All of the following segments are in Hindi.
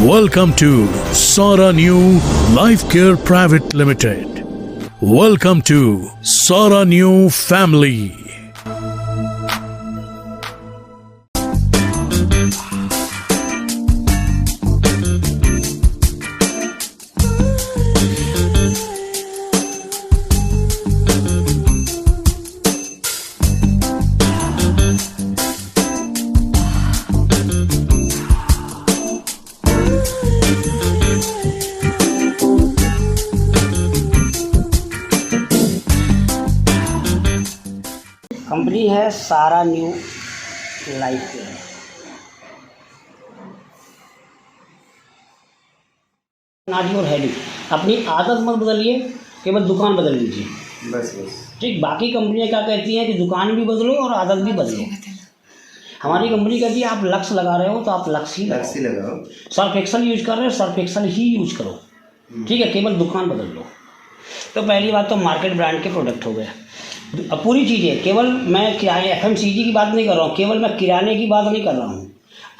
Welcome to Sara New Life Care Private Limited. Welcome to Sara New Family. Company है सारा न्यू लाइफ केयर। नाटी और हेडी अपनी आदत मत बदलिए, केवल दुकान बदल लीजिए बस। ठीक। बाकी कंपनियां क्या कहती हैं कि दुकान भी बदलो और आदत भी बदलो। हमारी कंपनी कहती है आप लक्स लगा रहे हो तो आप लक्स ही लगाओ। सर्फ एक्सल यूज कर रहे हो, सर्फ एक्सल ही यूज करो। ठीक है, केवल दुकान बदल लो। तो पहली बात तो मार्केट ब्रांड के प्रोडक्ट हो गए। अब पूरी चीज़ें, केवल मैं किराने FMCG की बात नहीं कर रहा हूँ, केवल मैं किराने की बात नहीं कर रहा हूँ।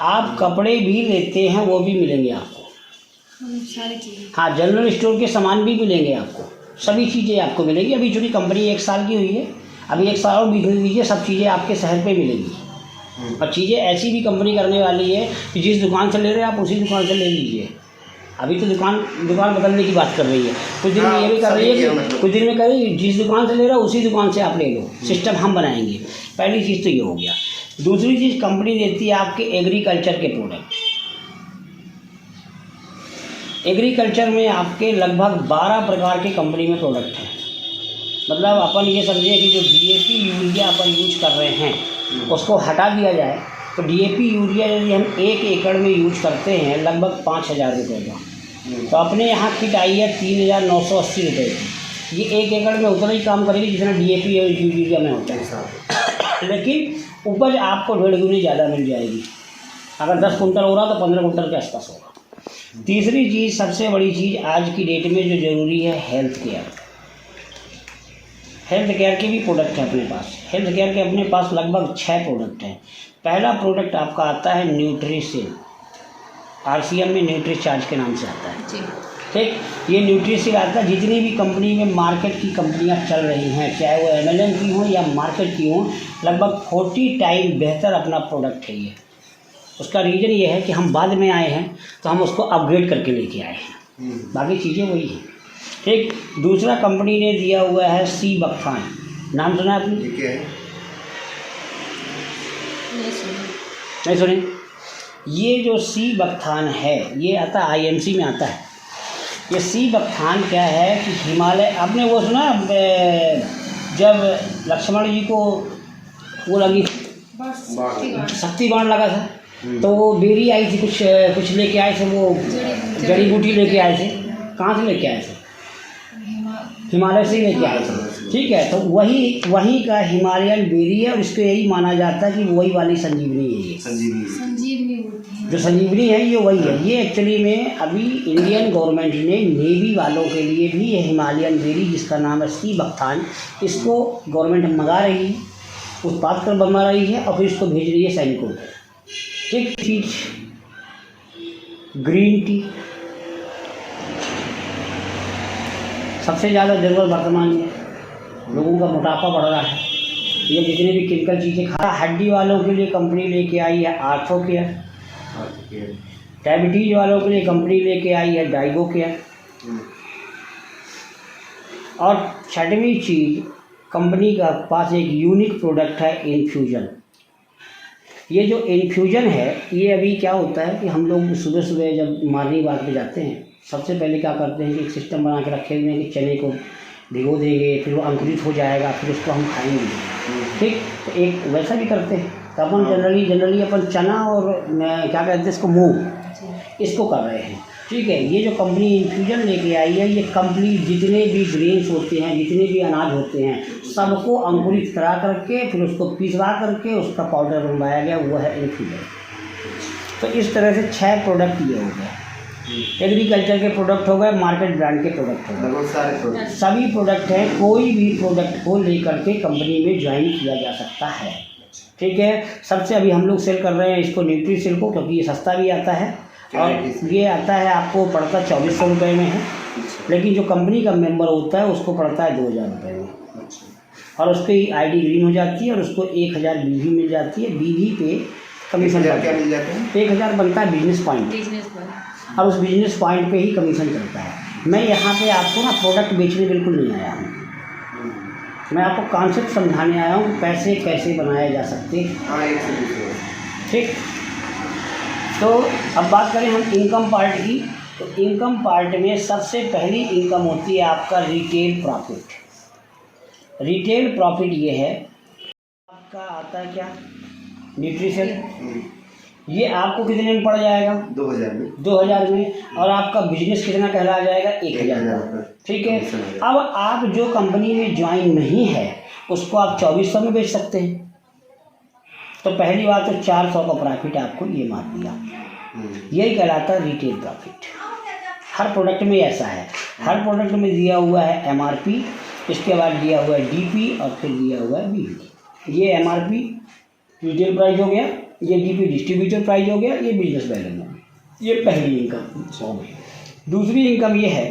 आप कपड़े भी लेते हैं वो भी मिलेंगे आपको, सारी चीज़ें। हाँ, जनरल स्टोर के सामान भी मिलेंगे आपको, सभी चीज़ें आपको मिलेंगी। अभी चूँकि कंपनी 1 साल की हुई है, अभी 1 साल और बिजनेस दीजिए, सब चीज़ें आपके शहर पे मिलेंगी। और चीज़ें ऐसी भी कंपनी करने वाली है कि जिस दुकान से ले रहे हैं आप उसी दुकान से ले लीजिए। अभी तो दुकान बदलने की बात कर रही है, कुछ दिन में ये भी कर रही है कि कुछ दिन में कर रही है जिस दुकान से ले रहा है उसी दुकान से आप ले लो, सिस्टम हम बनाएंगे। पहली चीज़ तो ये हो गया। दूसरी चीज़, कंपनी देती है आपके एग्रीकल्चर के प्रोडक्ट। एग्रीकल्चर में आपके लगभग 12 प्रकार के कंपनी में प्रोडक्ट हैं। मतलब अपन ये समझिए कि जो DAP यूरिया अपन यूज कर रहे हैं उसको हटा दिया जाए तो DAP यूरिया यदि हम 1 एकड़ में यूज करते हैं लगभग 5,000 रुपये का, तो अपने यहाँ किट आई है 3,980 रुपये की। ये 1 एकड़ में उतना ही काम करेगी जितना DAP यूरिया में होता है, लेकिन उपज आपको 1.5 गुनी ज़्यादा मिल जाएगी। अगर 10 कुंटल हो रहा तो 15 कुंटल के आसपास होगा। तीसरी चीज़, सबसे बड़ी चीज़ आज की डेट में जो ज़रूरी है, हेल्थ केयर। हेल्थ केयर के भी प्रोडक्ट हैं अपने पास। हेल्थ केयर के अपने पास लगभग 6 प्रोडक्ट हैं। पहला प्रोडक्ट आपका आता है न्यूट्रिसिल, RCM में न्यूट्रीचार्ज के नाम से आता है। ठीक, ये न्यूट्रिसिल आता है। जितनी भी कंपनी में मार्केट की कंपनियां चल रही हैं, चाहे वो MLM की हों या मार्केट की हों, लगभग 40 टाइम बेहतर अपना प्रोडक्ट है ये। उसका रीज़न ये है कि हम बाद में आए हैं तो हम उसको अपग्रेड करके लेके आए हैं, बाकी चीज़ें वही हैं। ठीक, दूसरा कंपनी ने दिया हुआ है सी बकथान। नाम सुना आपने? नहीं सुने? ये जो सी बकथान है ये आता है IMC में आता है। ये सी बकथान क्या है कि हिमालय, आपने वो सुना जब लक्ष्मण जी को वो लगी शक्ति बाण लगा था तो वो बेरी आई थी, कुछ लेके आए थे, वो जड़ी बूटी लेके आए थे। कहाँ से लेके आए थे? हिमालय से लेके आए थे। ठीक है, तो वही का हिमालयन बेरी है और इसको यही माना जाता है कि वही वाली संजीवनी है। ये संजीवनी बोलते हैं। जो संजीवनी है ये वही है। ये एक्चुअली में अभी इंडियन गवर्नमेंट ने नेवी वालों के लिए भी ये हिमालयन बेरी, जिसका नाम है सी बकथान, इसको गवर्नमेंट मंगा रही है, उत्पाद कर बना रही है और फिर इसको भेज रही है सैनिकों को। ठीक चीज़, ग्रीन टी सबसे ज़्यादा ज़रूरत वर्तमान में, लोगों का मोटापा बढ़ रहा है। ये जितने भी केमिकल चीज़ें खा, हड्डी वालों के लिए कंपनी लेके आई है आर्थो केयर। डायबिटीज वालों के लिए कंपनी लेके आई है डाइगो केयर। और 6वीं चीज़, कंपनी का पास एक यूनिक प्रोडक्ट है इन्फ्यूज़न। ये जो इन्फ्यूज़न है ये अभी क्या होता है कि हम लोग सुबह सुबह जब मॉर्निंग वॉक पे जाते हैं, सबसे पहले क्या करते हैं कि एक सिस्टम बना के रखे हुए हैं कि चने को भिगो देंगे, फिर वो अंकुरित हो जाएगा, फिर उसको हम खाएंगे। ठीक, तो एक वैसा भी करते हैं। तो अपन जनरली अपन चना और क्या कहते हैं इसको, मूंग, इसको कर रहे हैं। ठीक है, ये जो कंपनी इन्फ्यूज़न लेके आई है ये कंप्लीट जितने भी ग्रेन्स होते हैं, जितने भी अनाज होते हैं, सबको अंकुरित करा करके फिर उसको पिसवा करके उसका पाउडर बनवाया गया, वो है इन्फ्यूज़न। तो इस तरह से 6 प्रोडक्ट ये हो गए। एग्रीकल्चर के प्रोडक्ट हो गए, मार्केट ब्रांड के प्रोडक्ट हो गए, बहुत सारे प्रोडक्ट, सभी प्रोडक्ट हैं। कोई भी प्रोडक्ट को लेकर के कंपनी में ज्वाइन किया जा सकता है। ठीक है, सबसे अभी हम लोग सेल कर रहे हैं इसको न्यूट्रीसिल को, क्योंकि ये सस्ता भी आता है और ये आता है आपको पड़ता 2400 रुपये में है, लेकिन जो कंपनी का मेंबर होता है उसको पड़ता है 2000 रुपये में। और उसकी आईडी ग्रीन हो जाती है और उसको 1000 बीवी मिल जाती है। बीवी पे कमीशन क्या मिल जाता है? 1000 बनता है बिजनेस पॉइंट, और उस बिजनेस पॉइंट पे ही कमीशन चलता है। मैं यहाँ पे आपको ना प्रोडक्ट बेचने बिल्कुल नहीं आया हूँ, मैं आपको कॉन्सेप्ट समझाने आया हूँ पैसे कैसे बनाए जा सकते हैं। हाँ, एक से दूसरे। ठीक, तो अब बात करें हम इनकम पार्ट की, तो इनकम पार्ट में सबसे पहली इनकम होती है आपका रिटेल प्रॉफिट। रिटेल प्रॉफिट ये है आपका आता है क्या, न्यूट्रिशन। ये आपको कितने में पड़ जाएगा? 2000 में। 2000 में। और आपका बिजनेस कितना कहला जाएगा? 1000। ठीक है। अब आप जो कंपनी में ज्वाइन नहीं है उसको आप 2400 में बेच सकते हैं। तो पहली बात तो 400 का प्रॉफिट आपको ये मार दिया, यही कहलाता है रिटेल प्रॉफिट। हर प्रोडक्ट में ऐसा है, हर प्रोडक्ट में दिया हुआ है एमआरपी, इसके बाद दिया हुआ है डीपी और फिर दिया हुआ है बीवी। ये एमआरपी रिटेल प्राइस हो गया, ये डीपी डिस्ट्रीब्यूटर प्राइस हो गया, ये बिजनेस वैल्यू हो गया। ये पहली इनकम हो गई। दूसरी इनकम ये है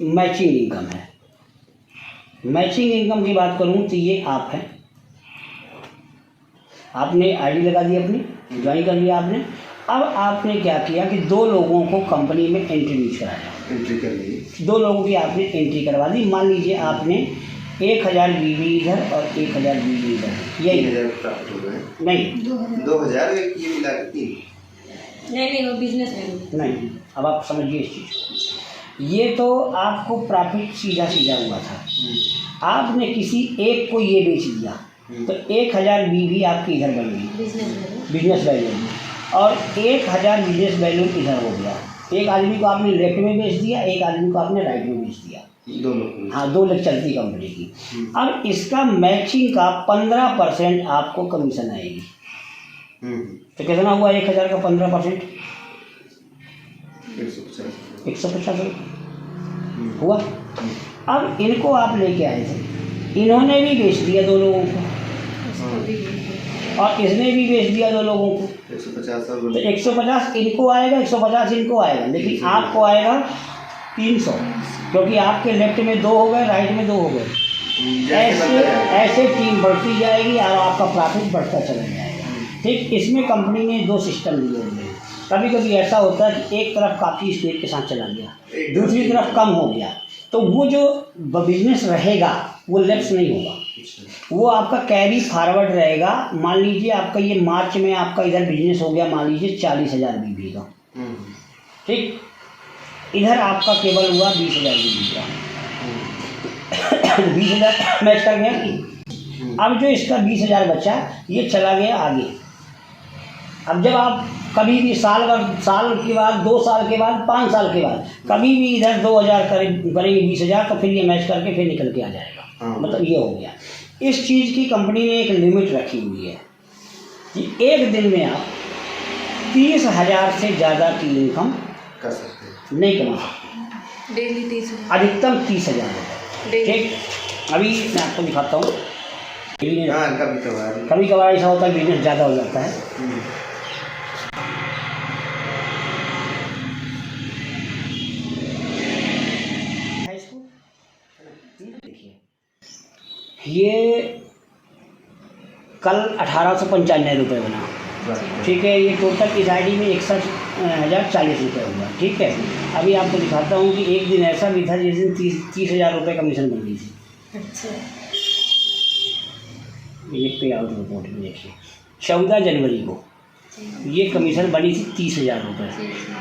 मैचिंग इनकम है। मैचिंग इनकम की बात करूँ तो ये आप हैं, आपने आईडी लगा दी अपनी, ज्वाइन कर लिया आपने। अब आपने क्या किया कि 2 लोगों को कंपनी में इंट्रोड्यूस कराया, एंट्री कर ली। 2 लोगों की आपने एंट्री करवा दी। मान लीजिए आपने 1000 बीवी इधर और 1000 बीवी इधर, यही 3000 प्राप्त हो गए। नहीं 2000 ये मिला के 3। नहीं वो बिजनेस वैल्यू नहीं। अब आप समझिए इस चीज़ को, ये तो आपको प्रॉफिट सीधा सीधा हुआ था। आपने किसी एक को ये बेच दिया तो 1000 बीवी आपकी इधर बन गई बिजनेस वैल्यू, और 1000 बिजनेस वैल्यू इधर हो गया। एक आदमी को आपने लेफ्ट में बेच दिया, एक आदमी को आपने राइट में बेच दिया, दोनों। हाँ 2 लाख चलती कंपनी की। अब इसका मैचिंग का 15% आपको कमीशन आएगी। तो कितना हुआ 1000 का 15%? 150 हुआ। अब इनको आप लेके आए थे, इन्होंने भी बेच दिया 2 लोगों को और इसने भी बेच दिया 2 लोगों को। 150 और तो 150 इनको आएगा, 150 इनको आएगा, लेकिन आपको आएगा 300, क्योंकि आपके लेफ्ट में 2 हो गए, राइट में 2 हो गए। ऐसे टीम बढ़ती जाएगी और आपका प्रॉफिट बढ़ता चला जाएगा। ठीक, इसमें कंपनी ने 2 सिस्टम दिए हुए हैं। कभी कभी ऐसा होता है कि एक तरफ काफ़ी स्पीड के साथ चला गया, दूसरी तरफ कम हो गया, तो वो जो बिजनेस रहेगा वो लेफ्ट नहीं होगा, वो आपका कैरी फॉरवर्ड रहेगा। मान लीजिए आपका ये मार्च में आपका इधर बिजनेस हो गया, मान लीजिए 40,000 बीवी का, ठीक, इधर आपका केवल हुआ 20,000 बीवी का। 20,000 मैच कर गया। अब जो इसका 20,000 बचा ये चला गया आगे। अब जब आप कभी भी साल के बाद, 2 साल के बाद, 5 साल के बाद कभी भी इधर 2000 करेंगे 20,000, तो फिर ये मैच करके फिर निकल के आ जाएगा। मतलब ये हो गया। इस चीज़ की कंपनी ने एक लिमिट रखी हुई है कि एक दिन में आप 30,000 से ज़्यादा की इनकम कर सकते हैं, नहीं कमा सकते। डेली 30 अधिकतम 30,000 रुपये। ठीक, अभी मैं आपको दिखाता हूँ। कभी कभार ऐसा होता है बिजनेस ज़्यादा हो जाता है। ये कल 1895 रुपये बना, ठीक है। ये टोटल इस आईडी में 61,040 रुपये हुआ, ठीक है। अभी आपको दिखाता हूँ कि एक दिन ऐसा भी था जिस दिन 30,000 रुपये कमीशन बन गई थी। अच्छा, ये पे आउट रिपोर्ट में देखिए 14 जनवरी को ये कमीशन बनी थी 30,000 रुपये।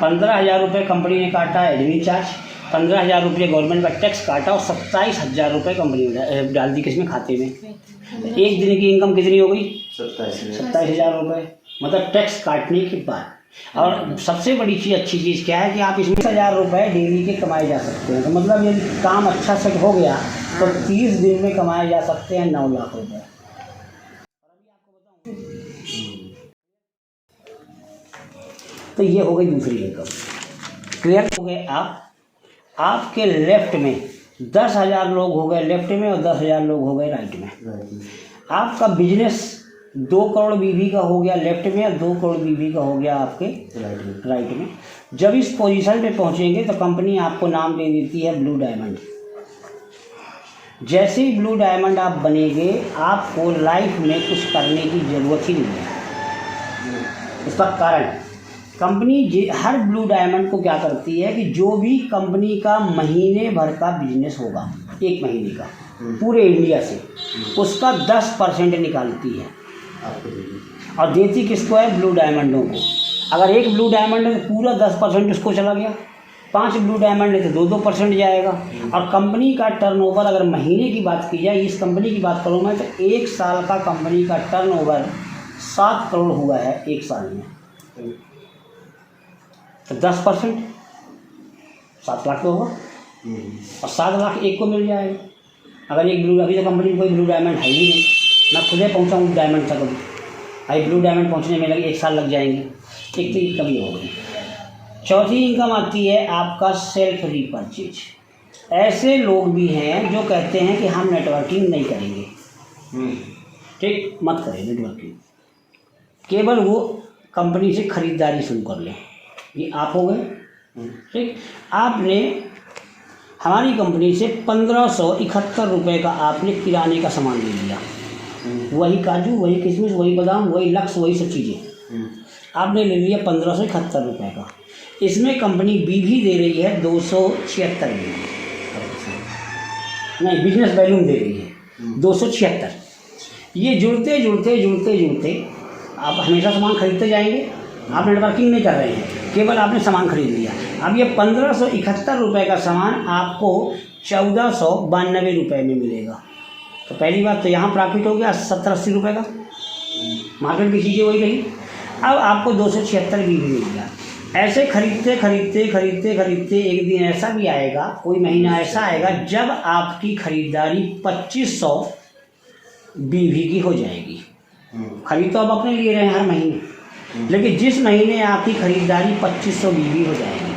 15,000 रुपये कंपनी ने काटा एडमिन चार्ज, 15,000 रुपये गवर्नमेंट का टैक्स काटा और 27,000 रुपये कंपनी ने डाल दी किसमें, खाते में। तो एक दिन की इनकम कितनी हो गई? 27,000 रुपये, मतलब टैक्स काटने के बाद। और सबसे बड़ी चीज़, अच्छी चीज़ क्या है कि आप इसमें 10,000 रुपये डेली के कमाए जा सकते हैं। तो मतलब यदि काम अच्छा सेट हो गया तो 30 दिन में कमाए जा सकते हैं 9 लाख रुपये। तो ये हो गई दूसरी इनकम। क्लियर हो गए आप? आपके लेफ्ट में 10,000 लोग हो गए लेफ्ट में और 10,000 लोग हो गए राइट में। आपका बिजनेस 2 करोड़ बीवी का हो गया लेफ्ट में, और 2 करोड़ बीवी का हो गया आपके राइट में। जब इस पोजीशन पे पहुंचेंगे तो कंपनी आपको नाम दे देती है ब्लू डायमंड। जैसे ही ब्लू डायमंड आप बनेंगे, आपको लाइफ में कुछ करने की ज़रूरत ही नहीं है। उसका कारण कंपनी हर ब्लू डायमंड को क्या करती है कि जो भी कंपनी का महीने भर का बिजनेस होगा, 1 महीने का पूरे इंडिया से, उसका 10% निकालती है और देती किसको है? ब्लू डायमंडों को। अगर एक ब्लू डायमंड है तो पूरा 10% उसको चला गया, 5 ब्लू डायमंड है तो 2% जाएगा। और कंपनी का टर्नओवर अगर महीने की बात की जाए, इस कंपनी की बात करूँ मैं, तो 1 साल का कंपनी का टर्नओवर 7 करोड़ हुआ है 1 साल में। तो 10% 7 लाख तो होगा, और 7 लाख एक को मिल जाएगा। अगर एक ब्लू, अभी तो कंपनी में कोई ब्लू डायमंड है ही नहीं, मैं खुद ही पहुँचा हूँ डायमंड तक। अभी ब्लू डायमंड पहुँचने में लगे 1 साल लग जाएंगे, एक तो ये कमी हो गई। चौथी इनकम आती है आपका सेल्फ रीपरचेज। ऐसे लोग भी हैं जो कहते हैं कि हम नेटवर्किंग नहीं करेंगे, ठीक, मत करें नेटवर्किंग, केवल वो कंपनी से ख़रीदारी शुरू कर लें। ये आप हो गए, ठीक। आपने हमारी कंपनी से 1571 रुपये का आपने किराने का सामान ले लिया, वही काजू, वही किशमिश, वही बादाम, वही लक्स, वही सब चीज़ें आपने ले लिया 1571 रुपये का। इसमें कंपनी बीवी दे रही है 276 नहीं, बिजनेस वैल्यूम दे रही है 276। ये जुड़ते जुड़ते जुड़ते जुड़ते आप हमेशा सामान खरीदते जाएंगे। आप नेटवर्किंग नहीं कर रहे हैं, केवल आपने सामान खरीद लिया। अब ये 1571 रुपये का सामान आपको 1492 रुपये में मिलेगा। तो पहली बात तो यहाँ प्रॉफिट हो गया 70-80 रुपये का, मार्केट की चीज़ें वही रही। अब आपको 276 बीवी मिल गया। ऐसे खरीदते खरीदते खरीदते खरीदते एक दिन ऐसा भी आएगा, कोई महीना ऐसा आएगा जब आपकी खरीदारी 2500 बीवी की हो जाएगी। खरीद तो आप अपने लिए रहे हैं हर महीने, लेकिन जिस महीने आपकी खरीदारी 2500 बीवी हो जाएगी,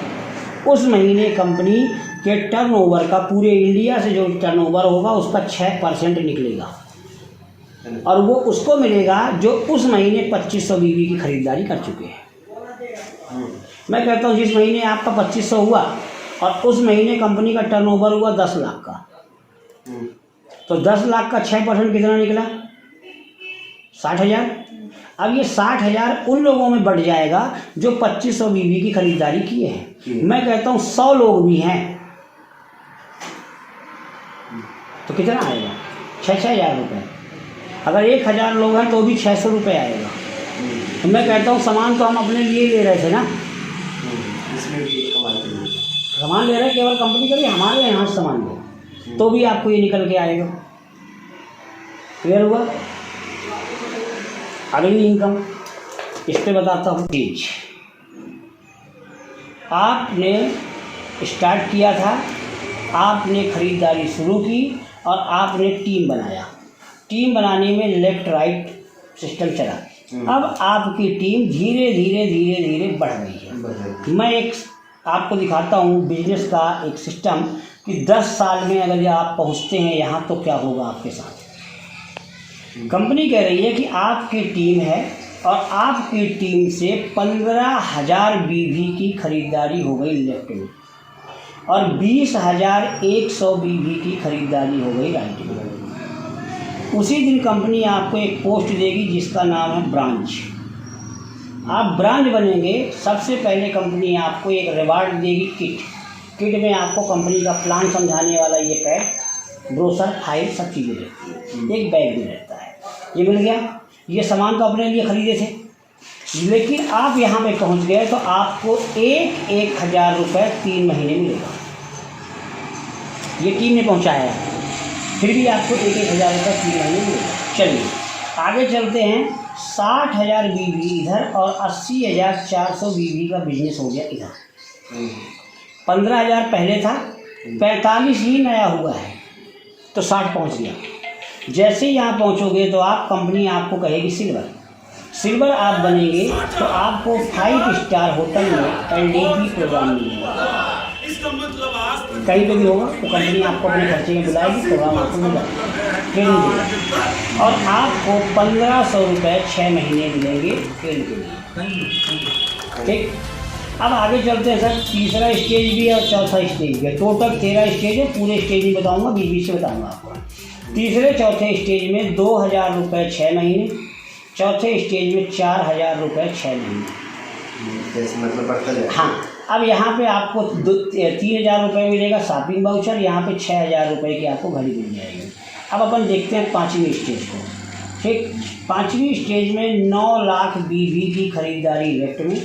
उस महीने कंपनी के टर्नओवर का, पूरे इंडिया से जो टर्नओवर होगा उसका 6% निकलेगा, और वो उसको मिलेगा जो उस महीने 2500 बीवी की खरीदारी कर चुके हैं। मैं कहता हूँ जिस महीने आपका 2500 हुआ और उस महीने कंपनी का टर्नओवर हुआ 10 लाख का, तो 10 लाख का 6% कितना निकला? 60,000। अब ये 60,000 उन लोगों में बढ़ जाएगा जो 2500 बीवी की खरीदारी किए हैं। मैं कहता हूँ 100 लोग भी हैं तो कितना आएगा? 6,000 रुपये। अगर 1,000 लोग हैं तो भी 600 रुपये आएगा। तो मैं कहता हूँ सामान तो हम अपने लिए ले रहे थे ना, इसमें भी सामान ले रहे हैं केवल कंपनी के लिए, हमारे यहाँ से सामान लो तो भी आपको ये निकल के आएगा। क्लियर हुआ? अगली इनकम इस पे बताता हूँ। चीज आपने स्टार्ट किया था, आपने खरीदारी शुरू की और आपने टीम बनाया। टीम बनाने में लेफ्ट राइट सिस्टम चला। अब आपकी टीम धीरे धीरे धीरे धीरे बढ़ रही है। मैं एक आपको दिखाता हूँ बिजनेस का एक सिस्टम कि 10 साल में अगर आप पहुँचते हैं यहाँ तो क्या होगा आपके साथ। कंपनी कह रही है कि आपकी टीम है और आपकी टीम से 15,000 बीवी की खरीदारी हो गई लेफ्ट में और 20,100 बीवी की खरीदारी हो गई राइट में। उसी दिन कंपनी आपको एक पोस्ट देगी जिसका नाम है ब्रांच। आप ब्रांच बनेंगे, सबसे पहले कंपनी आपको एक रिवार्ड देगी किट में आपको कंपनी का प्लान समझाने वाला ये पैड, ब्रोशर, फाइल सब चीज़ें रहती है, एक बैग भी रहता है। ये मिल गया। ये सामान तो अपने लिए खरीदे थे, लेकिन आप यहाँ पे पहुँच गए तो आपको 1,000 रुपये 3 महीने मिलेगा। ये टीम ने पहुँचाया है, फिर भी आपको 1,000 रुपये 3 महीने मिलेगा। चलिए आगे चलते हैं। 60,000 बीवी इधर और 80,400 बीवी का बिजनेस हो गया इधर। 15,000 पहले था, 45 ही नया हुआ है तो 60 पहुंच गया। जैसे ही यहाँ पहुँचोगे तो आप कंपनी आपको कहेगी सिल्वर आप बनेंगे तो आपको 5 स्टार होटल में LDP प्रोग्राम मिलेगा। कहीं पे भी होगा तो कंपनी आपको अपने खर्चे में बुलाएगी, प्रोग्राम आपको मिलेगा। ट्रेनिंग देगा और आपको 1500 रुपये 6 महीने मिलेंगे ट्रेनिंग के लिए। ठीक, अब आगे चलते हैं सर। तीसरा स्टेज भी है और चौथा स्टेज भी है। टोटल 13 स्टेज है, पूरे स्टेज नहीं बताऊँगा, बीच बीच से बताऊँगा आपको। तीसरे चौथे स्टेज में 2000 रुपये 6 महीने, चौथे स्टेज में 4000 रुपये 6 महीने। मतलब बढ़ता जाए। हाँ, अब यहाँ पे आपको 3000 रुपये मिलेगा शॉपिंग वाउचर, यहाँ पे 6000 रुपये की आपको घड़ी मिल जाएगी। अब अपन देखते हैं 5वीं स्टेज को। ठीक, 5वीं स्टेज में 9 लाख बीवी की खरीदारी लेफ्ट में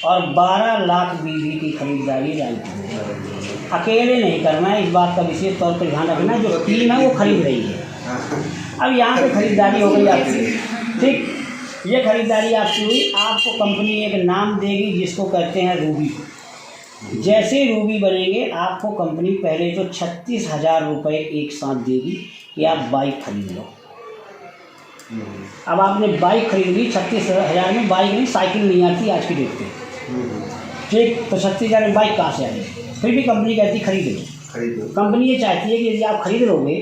और 12 लाख बीवी की खरीदारी राइट में। अकेले नहीं करना है, इस बात का विशेष तौर पर ध्यान रखना। जो टीम है वो खरीद रही है। अब यहाँ पे खरीदारी हो गई आपकी। ठीक, ये खरीदारी आपकी हुई। आपको कंपनी एक नाम देगी जिसको कहते हैं रूबी। जैसे रूबी बनेंगे आपको कंपनी पहले तो 36,000 रुपये एक साथ देगी कि आप बाइक खरीद लो। अब आपने बाइक खरीद ली 36,000 में, बाइक नहीं साइकिल नहीं आती आज की डेट पे। ठीक, तो 36,000 में बाइक कहाँ से आएगी? फिर भी कंपनी कहती खरीद लो। कंपनी ये चाहती है कि यदि आप खरीद लोगे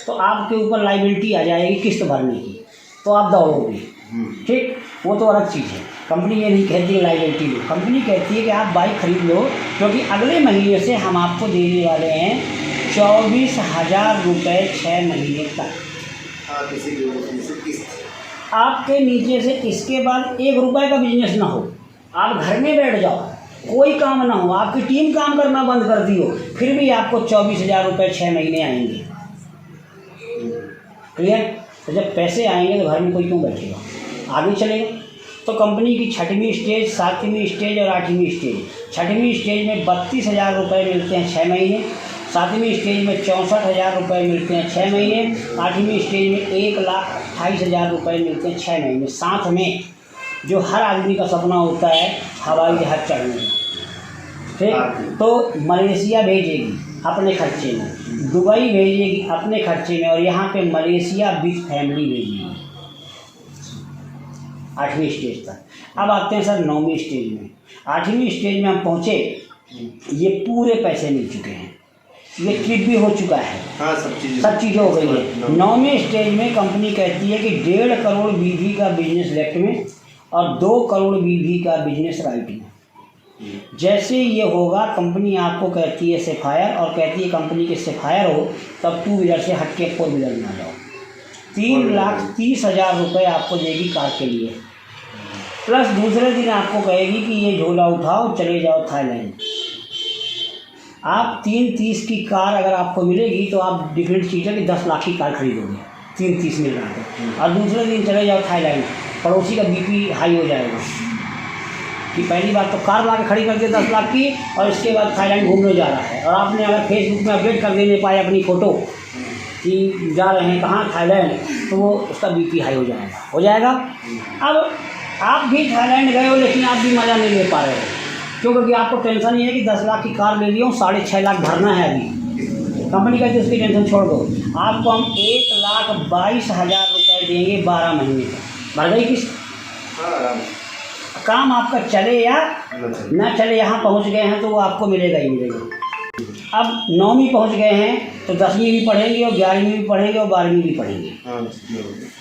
तो आपके ऊपर लाइबिलिटी आ जाएगी किस्त भरने की, तो आप दौड़ोगे। ठीक, वो तो अलग चीज़ है। कंपनी ये नहीं कहती है लाइबिलिटी लो, कंपनी कहती है कि आप बाइक खरीद लो, क्योंकि अगले महीने से हम आपको देने वाले हैं 24,000 रुपये 6 महीने तक। आपके नीचे से इसके बाद 1 रुपये का बिजनेस ना हो, आप घर में बैठ जाओ, कोई काम ना हो, आपकी टीम काम करना बंद कर दी हो, फिर भी आपको 24,000 रुपये 6 महीने आएंगे। क्लियर? तो जब पैसे आएंगे तो घर में कोई क्यों बैठेगा, आगे चलेगा। तो कंपनी की 6वीं स्टेज, 7वीं स्टेज और 8वीं स्टेज। 6वीं स्टेज में 32,000 रुपये मिलते हैं 6 महीने, 7वीं स्टेज में 64,000 रुपये मिलते हैं 6 महीने, 8वीं स्टेज में 1,28,000 रुपये मिलते हैं 6 महीने। साथ में जो हर आदमी का सपना होता है हवाई जहाज चढ़ने का। ठीक, तो मलेशिया भेजेगी अपने खर्चे में, दुबई भेजेगी अपने खर्चे में, और यहाँ पे मलेशिया विथ फैमिली भेजेगी 8वीं स्टेज तक। अब आते हैं सर 9वीं स्टेज में। 8वीं स्टेज में हम पहुँचे, ये पूरे पैसे मिल चुके हैं, ये ट्रिप भी हो चुका है। हाँ, सब चीज़ें हो गई है। 9वीं स्टेज में कंपनी कहती है कि 1.5 करोड़ बीवी का बिजनेस लेफ्ट में और 2 करोड़ बीवी का बिजनेस राइट में। जैसे ये होगा कंपनी आपको कहती है सेफायर, और कहती है कंपनी के सेफायर हो तब 2 व्हीलर से हट के 4 व्हीलर में आ जाओ। 3,30,000 रुपये आपको देगी कार के लिए, प्लस दूसरे दिन आपको कहेगी कि ये झोला उठाओ चले जाओ थाईलैंड। आप 3,30 की कार अगर आपको मिलेगी तो आप डिफरेंट चीज़ है कि 10 लाख की कार खरीदोगे 3,30 मिल रहा है, और दूसरे दिन चले जाओ थाईलैंड, पड़ोसी का बीपी हाई हो जाएगा कि पहली बात तो कार ला के खड़ी कर दिया 10 लाख की, और इसके बाद थाईलैंड घूमने जा रहा है, और आपने अगर फेसबुक में अपडेट कर देने पाए अपनी फ़ोटो कि जा रहे हैं कहाँ, थाईलैंड, तो वो उसका बीपी हाई हो जाएगा। अब आप भी थाईलैंड गए हो लेकिन आप भी मज़ा नहीं ले पा रहे हो, क्योंकि आपको टेंशन ये है कि 10 लाख की कार ले ली हूँ, 6.5 लाख भरना है अभी। कंपनी कहती है उसकी टेंशन छोड़ दो, आपको हम 1,22,000 रुपये देंगे 12 महीने का। भर गई किस्त, काम आपका चले या ना चले, यहाँ पहुँच गए हैं तो वो आपको मिलेगा ही मिलेगा। अब 9वीं पहुँच गए हैं तो 10वीं भी पढ़ेंगे और 11वीं भी पढ़ेंगे और 12वीं भी पढ़ेंगे।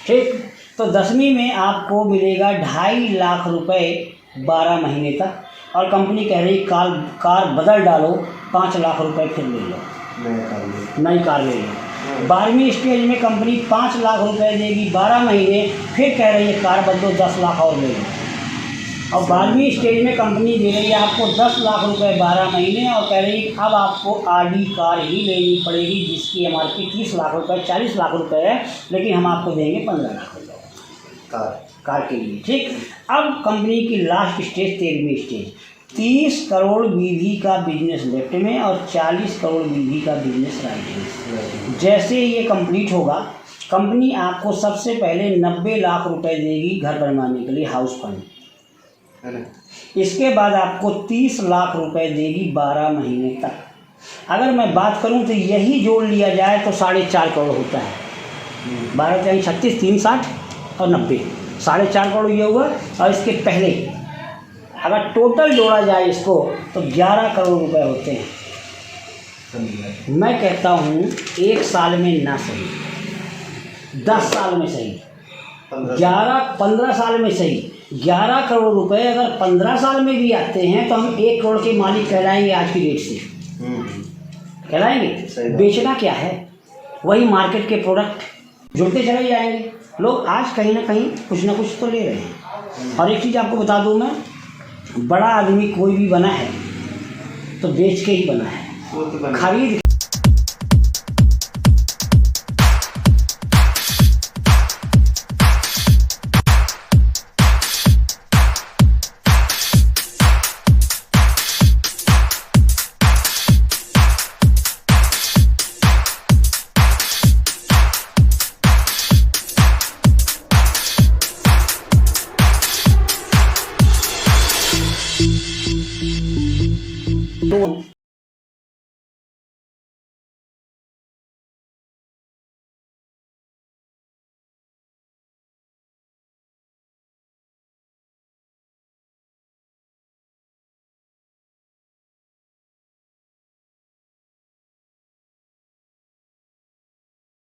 ठीक, तो 10वीं में आपको मिलेगा 2.5 लाख रुपए 12 महीने तक, और कंपनी कह रही कार बदल डालो 5 लाख रुपए फिर ले लो, नई कार ले लो। 12वीं स्टेज में कंपनी 5 लाख रुपए देगी 12 महीने, फिर कह रही है कार बदलो 10 लाख और ले लो। और 12वीं स्टेज में कंपनी दे रही है आपको 10 लाख रुपए 12 महीने, और कह रही अब आपको आरडी कार ही लेनी पड़ेगी जिसकी एमआरपी 30 लाख रुपए 40 लाख रुपए है, लेकिन हम आपको देंगे 15 लाख रुपए कार के लिए। ठीक, अब कंपनी की लास्ट स्टेज 13वीं स्टेज, 30 करोड़ बीवी का बिजनेस लेफ्ट में और 40 करोड़ बीवी का बिजनेस राइट में। जैसे ये कंप्लीट होगा कंपनी आपको सबसे पहले 90 लाख रुपए देगी घर बनवाने के लिए, हाउस फंड। इसके बाद आपको 30 लाख रुपए देगी 12 महीने तक। अगर मैं बात करूं तो यही जोड़ लिया जाए तो 4.5 करोड़ होता है। 12 यानी 36, 3 60 और 90, 4.5 करोड़ ये हुआ। और इसके पहले अगर टोटल जोड़ा जाए इसको तो 11 करोड़ रुपए होते हैं। मैं कहता हूँ 1 साल में ना सही 10 साल में सही, 15 साल में सही 11 करोड़ रुपए अगर 15 साल में भी आते हैं तो हम 1 करोड़ के मालिक कहलाएंगे आज की डेट से। कहलाएंगे। बेचना क्या है, वही मार्केट के प्रोडक्ट जुड़ते चले जाएंगे। लोग आज कहीं ना कुछ तो ले रहे हैं। और एक चीज़ आपको बता दूं मैं, बड़ा आदमी कोई भी बना है तो बेच के ही बना है, खरीद